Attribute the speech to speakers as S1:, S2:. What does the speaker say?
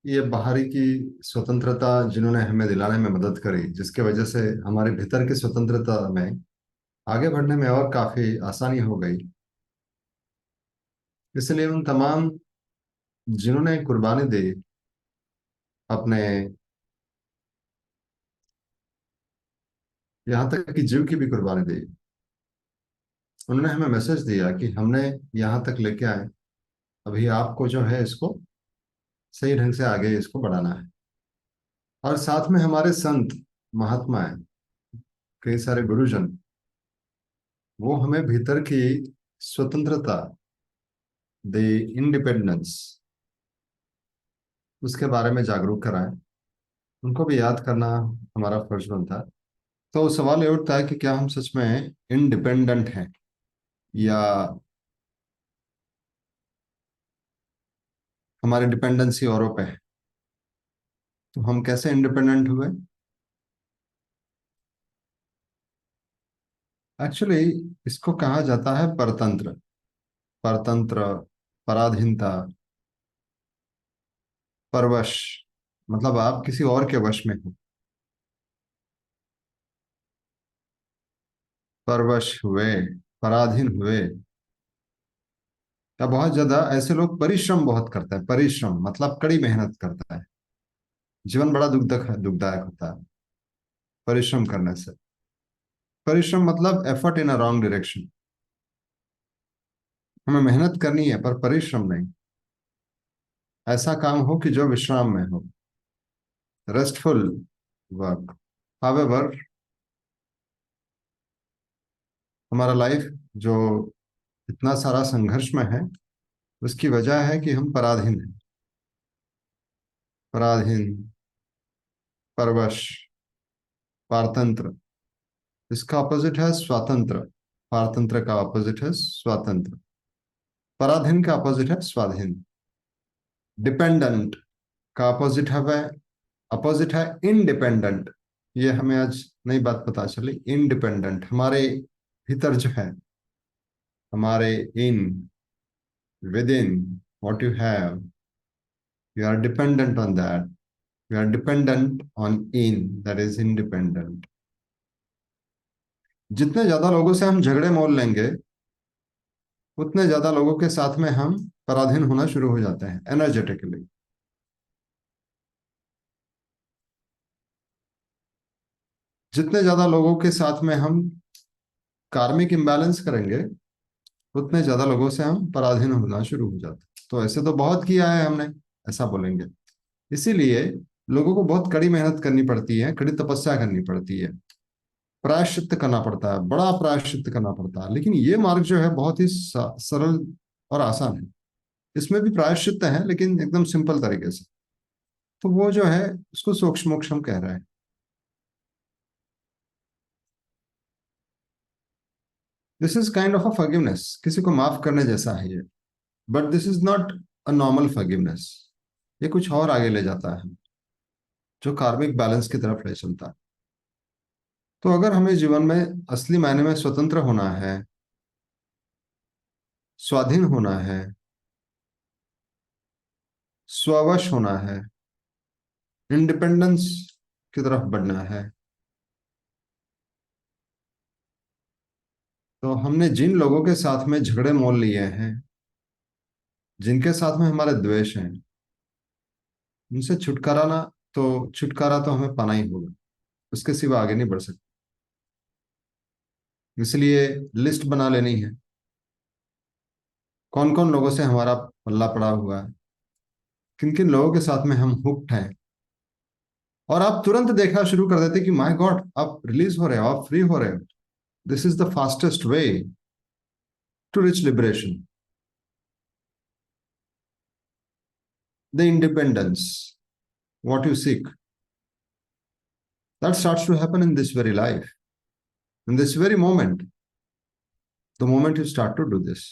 S1: ये बाहरी की स्वतंत्रता जिन्होंने हमें दिलाने में मदद करी, जिसके वजह से हमारे भीतर की स्वतंत्रता में आगे बढ़ने में और काफी आसानी हो गई। इसलिए उन तमाम जिन्होंने कुर्बानी दी, अपने यहाँ तक कि जीव की भी कुर्बानी दी, उन्होंने हमें मैसेज दिया कि हमने यहाँ तक लेके आए। अभी आपको जो है इसको सही ढंग से आगे इसको बढ़ाना है। और साथ में हमारे संत महात्मा हैं, कई सारे गुरुजन, वो हमें भीतर की स्वतंत्रता, द इंडिपेंडेंस, उसके बारे में जागरूक कराएं। उनको भी याद करना हमारा फर्ज बनता है। तो सवाल ये उठता है कि क्या हम सच में इंडिपेंडेंट हैं, या हमारी डिपेंडेंसी औरों पे है। तो हम कैसे इंडिपेंडेंट हुए? एक्चुअली इसको कहा जाता है परतंत्र। परतंत्र, पराधीनता, परवश, मतलब आप किसी और के वश में हो, परवश हुए, पराधीन हुए। या बहुत ज्यादा ऐसे लोग परिश्रम बहुत करते हैं। परिश्रम मतलब कड़ी मेहनत करता है। जीवन बड़ा दुखदायक होता है परिश्रम करने से। परिश्रम मतलब effort in a wrong direction. हमें मेहनत करनी है पर परिश्रम नहीं। ऐसा काम हो कि जो विश्राम में हो, रेस्टफुल वर्क। हावेवर, हमारा लाइफ जो इतना सारा संघर्ष में है, उसकी वजह है कि हम पराधीन हैं। पराधीन, परवश, पारतंत्र। इसका ऑपोजिट है स्वातंत्र। पारतंत्र का ऑपोजिट है स्वातंत्र। पराधीन का ऑपोजिट है स्वाधीन। डिपेंडेंट का अपोजिट है इनडिपेंडेंट। ये हमें आज नई बात पता चली। इनडिपेंडेंट हमारे भीतर जो है, हमारे in, within, what you have, you are dependent on that. You are dependent on in, that is independent. जितने ज्यादा लोगों से हम झगड़े मोल लेंगे, उतने ज्यादा लोगों के साथ में हम पराधीन होना शुरू हो जाते हैं एनर्जेटिकली। जितने ज्यादा लोगों के साथ में हम कार्मिक इम्बैलेंस करेंगे, उतने ज्यादा लोगों से हम पराधीन होना शुरू हो जाते हैं। तो ऐसे तो बहुत किया है हमने, ऐसा बोलेंगे। इसीलिए लोगों को बहुत कड़ी मेहनत करनी पड़ती है, कड़ी तपस्या करनी पड़ती है, प्रायश्चित्त करना पड़ता है, बड़ा प्रायश्चित्त करना पड़ता है। लेकिन ये मार्ग जो है बहुत ही सरल और आसान है। इसमें भी प्रायश्चित्त है, लेकिन एकदम सिंपल तरीके से। तो वो जो है उसको सोक्ष मोक्ष हम कह रहे हैं। This is kind of a forgiveness, किसी को माफ करने जैसा है ये। But this is not a normal forgiveness. ये कुछ और आगे ले जाता है, जो कार्मिक बैलेंस की तरफ ले चलता है। तो अगर हमें जीवन में असली मायने में स्वतंत्र होना है, स्वाधीन होना है, स्ववश होना है, इंडिपेंडेंस की तरफ बढ़ना है, तो हमने जिन लोगों के साथ में झगड़े मोल लिए हैं, जिनके साथ में हमारे द्वेष हैं, उनसे छुटकारा तो हमें पाना ही होगा। उसके सिवा आगे नहीं बढ़ सकते। इसलिए लिस्ट बना लेनी है, कौन कौन लोगों से हमारा पल्ला पड़ा हुआ है, किन किन लोगों के साथ में हम हुक्ड हैं। और आप तुरंत देखना शुरू कर देते कि माय गॉड, आप रिलीज हो रहे हो, आप फ्री हो रहे हो। This is the fastest way to reach liberation, the independence, what you seek. That starts to happen in this very life, in this very moment, the moment you start to do this.